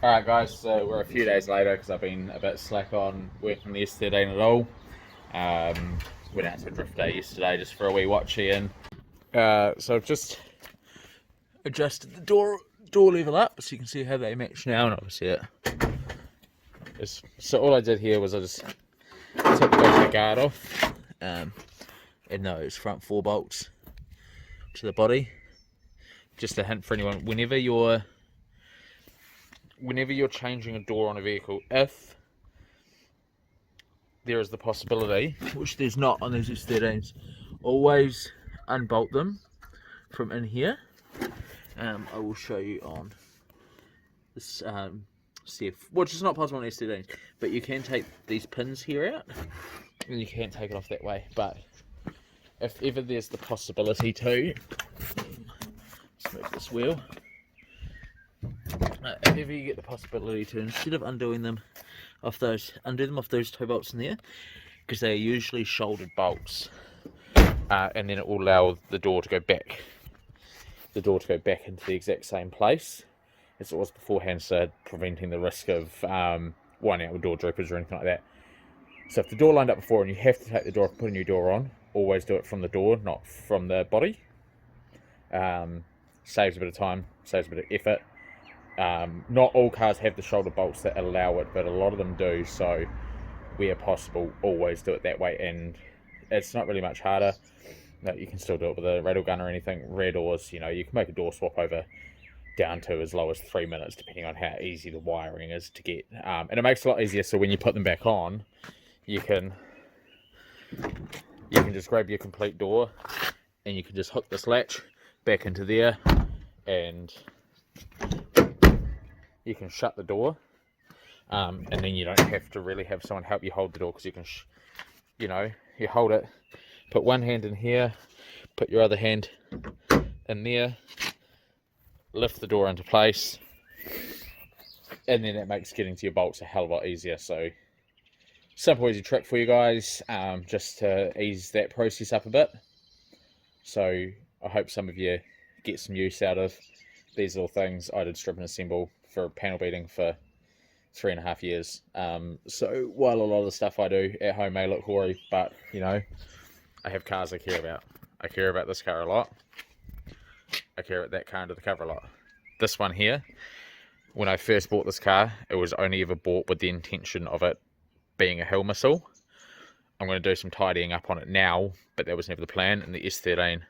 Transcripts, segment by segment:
Alright guys, so we're a few days later because I've been a bit slack on working the S13 at all. Went out to a drift day yesterday just for a wee watchy in. So I've just adjusted the door level up so you can see how they match now, and obviously so all I did here was I just took the guard off and those front 4 bolts to the body. Just a hint for anyone, whenever you're changing a door on a vehicle, if there is the possibility, which there's not on these S13s, always unbolt them from in here. I will show you on this CF, which is not possible on S13s, but you can take these pins here out and you can take it off that way. But if ever there's the possibility to, let's move this wheel. If ever you get the possibility to, instead of undoing them off those, undo them off those 2 bolts in there, because they are usually shouldered bolts, and then it will allow the door to go back. The door to go back into the exact same place as it was beforehand, so preventing the risk of winding out with door droopers or anything like that. So if the door lined up before and you have to take the door off and put a new door on, always do it from the door, not from the body. Saves a bit of time, saves a bit of effort. Not all cars have the shoulder bolts that allow it, but a lot of them do, so where possible, always do it that way, and it's not really much harder. No, you can still do it with a rattle gun or anything. Rear doors, you can make a door swap over down to as low as 3 minutes, depending on how easy the wiring is to get. And it makes it a lot easier, so when you put them back on, you can just grab your complete door, and you can just hook this latch back into there, and you can shut the door, and then you don't have to really have someone help you hold the door, because you can, you hold it, put one hand in here, put your other hand in there, lift the door into place, and then that makes getting to your bolts a hell of a lot easier. So, simple easy trick for you guys, just to ease that process up a bit. So, I hope some of you get some use out of these little things. I did strip and assemble for panel beating for 3.5 years. So while a lot of the stuff I do at home may look hoary, but I have cars I care about. I care about this car a lot. I care about that car under the cover a lot. This one here, when I first bought this car, it was only ever bought with the intention of it being a hill missile. I'm going to do some tidying up on it now, but that was never the plan. And the S13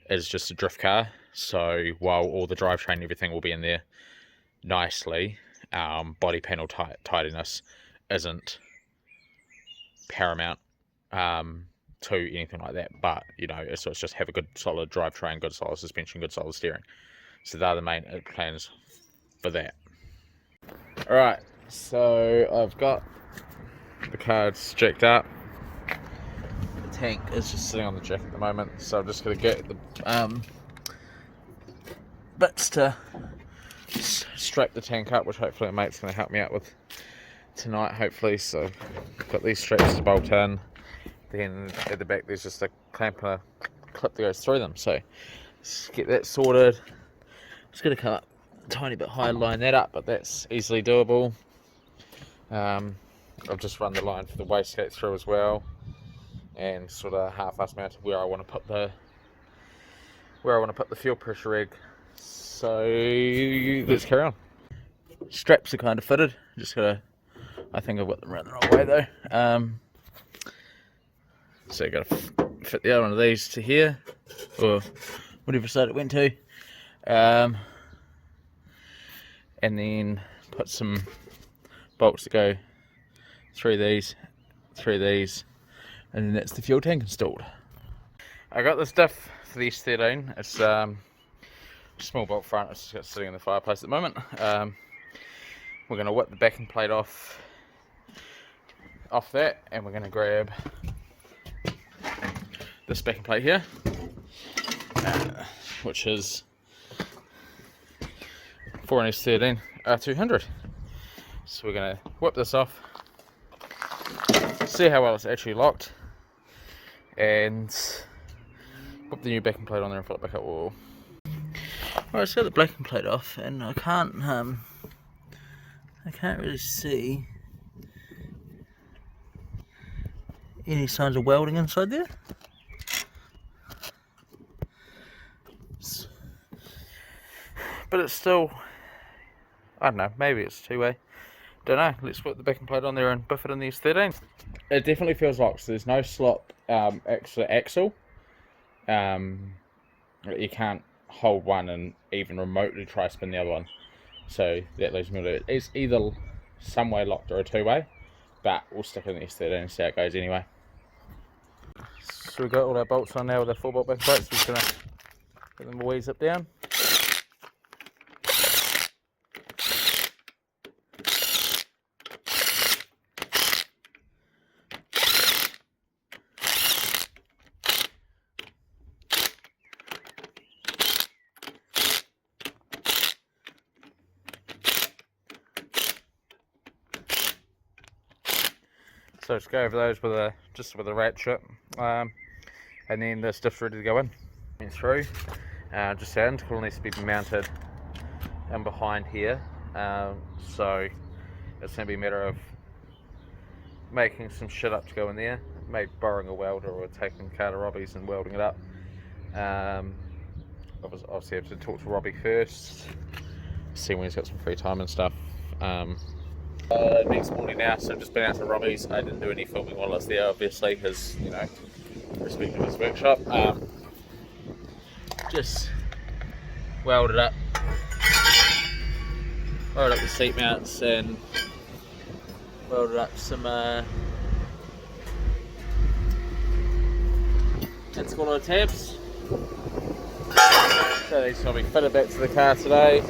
is just a drift car, so while all the drivetrain and everything will be in there nicely, body panel tidiness isn't paramount to anything like that. But so it's just have a good solid drivetrain, good solid suspension, good solid steering. So they're the main plans for that. Alright, so I've got the cards jacked up. The tank is just sitting on the jack at the moment, so I'm just going to get the bits to strap the tank up, which hopefully a mate's going to help me out with tonight, hopefully. So I've got these straps to bolt in, then at the back there's just a clamp and a clip that goes through them, so let's get that sorted. Just going to come up a tiny bit higher, line that up, but that's easily doable. I've just run the line for the wastegate through as well, and sort of half-assed mounted where I want to put the fuel pressure rig. So let's carry on. Straps are kind of fitted. Just gotta, I think I've got them around the wrong way though. So you gotta fit the other one of these to here, or whatever side it went to, and then put some bolts that go through these, and then that's the fuel tank installed. I got this diff for the S13. It's small bolt front. It's just sitting in the fireplace at the moment. We're going to whip the backing plate off that, and we're going to grab this backing plate here, which is for an S13 R200. So we're going to whip this off, see how well it's actually locked, and put the new backing plate on there and fill it back up. Whoa. Alright, so I got the backing plate off, and I can't I can't really see any signs of welding inside there. But it's still, I don't know, maybe it's two-way. Don't know. Let's put the backing plate on there and buff it in the S13. It definitely feels locked. So there's no slot axle. You can't hold one and even remotely try to spin the other one. So that leaves me with it. It's either some way locked or a two-way, but we'll stick in the S13 and see how it goes anyway. So we've got all our bolts on now with our 4-bolt backing plates. We're just gonna get them all zip down. So just go over those with a ratchet, and then the stuff's ready to go in. Through, just our intercooler needs to be mounted in behind here, so it's going to be a matter of making some shit up to go in there, maybe borrowing a welder or taking the car to Robbie's and welding it up. Obviously I have to talk to Robbie first, see when he's got some free time and stuff. Next morning now, so I've just been out to Robbie's. I didn't do any filming while I was there, obviously, because, you know, respect to his workshop. Just welded up the seat mounts and welded up some intercooler tabs. So these will be fitted back to the car today.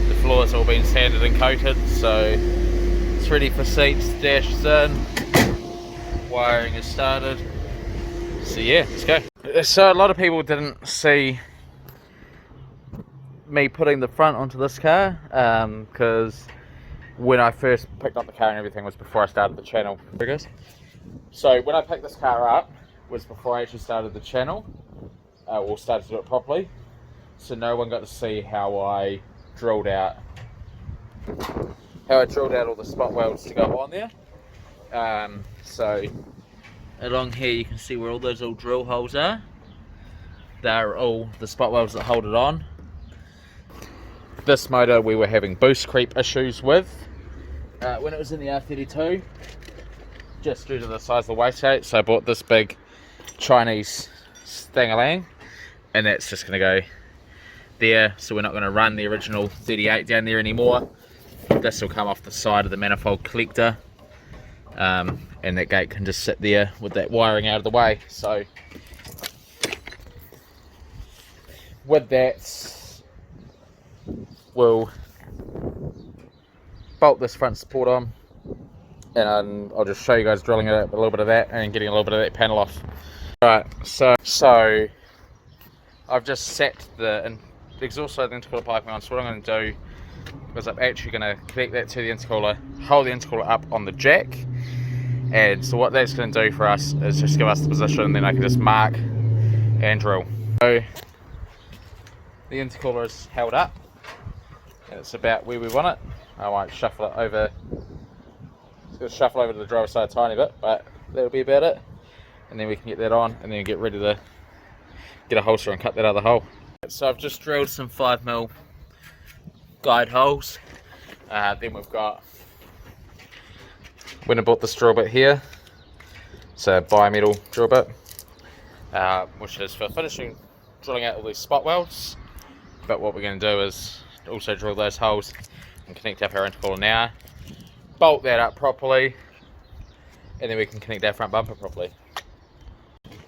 The floor's all been sanded and coated, so it's ready for seats. Dash is in, wiring is started. So yeah, let's go. So a lot of people didn't see me putting the front onto this car, because when I first picked up the car and everything was before I started the channel. There it goes. So when I picked this car up was before I actually started the channel, or started to do it properly. So no one got to see how I drilled out all the spot welds to go on there. So along here you can see where all those old drill holes are. They're all the spot welds that hold it on. This motor we were having boost creep issues with when it was in the R32, just due to the size of the wastegate. So I bought this big Chinese stangalang, and that's just going to go there, so we're not going to run the original 38 down there anymore. This will come off the side of the manifold collector, and that gate can just sit there with that wiring out of the way. So with that, we'll bolt this front support on, and I'll just show you guys drilling it up, a little bit of that and getting a little bit of that panel off. Right, so I've just set the exhaust side of the intercooler piping on. So what I'm going to do is I'm actually going to connect that to the intercooler, hold the intercooler up on the jack, and so what that's going to do for us is just give us the position, and then I can just mark and drill. So the intercooler is held up, and it's about where we want it. I might shuffle it over. It's going to shuffle over to the driver's side a tiny bit, but that'll be about it. And then we can get that on, and then get ready to get a holster and cut that other hole. So I've just drilled some 5mm guide holes. Then we've got, when I bought this drill bit here, it's a bimetal drill bit, which is for finishing drilling out all these spot welds. But what we're going to do is also drill those holes and connect up our intercooler now, bolt that up properly, and then we can connect our front bumper properly.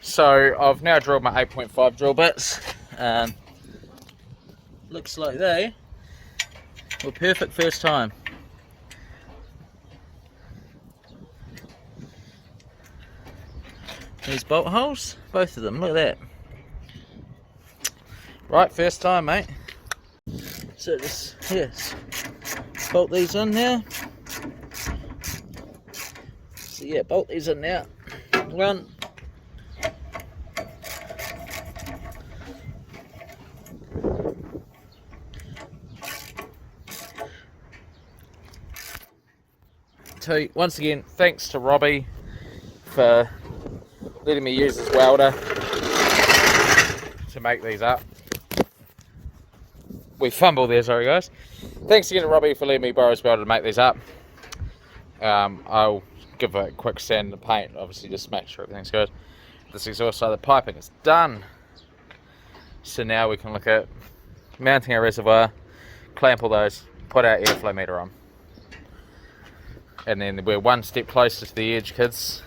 So I've now drilled my 8.5 drill bits. Looks like they were perfect first time. These bolt holes, both of them, look at that. Right, first time, mate. So just, yes, bolt these in now. So yeah, bolt these in now. One. too. Once again, thanks to Robbie for letting me use his welder to make these up. We fumbled there, sorry guys. Thanks again to Robbie for letting me borrow his welder to make these up. I'll give it a quick sand and paint, obviously just make sure everything's good. This is also the piping, it's done. So now we can look at mounting our reservoir, clamp all those, put our airflow meter on. And then we're one step closer to the edge, kids.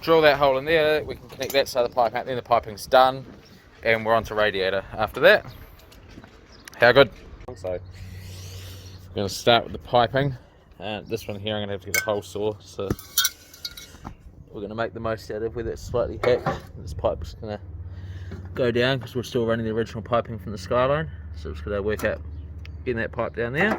Drill that hole in there, we can connect that side of the pipe out, then the piping's done, and we're on to radiator after that. How good? So, I'm going to start with the piping. This one here I'm going to have to get a hole saw, so we're going to make the most out of where that's slightly hacked. This pipe's going to go down because we're still running the original piping from the skyline, so we're just going to work out getting that pipe down there.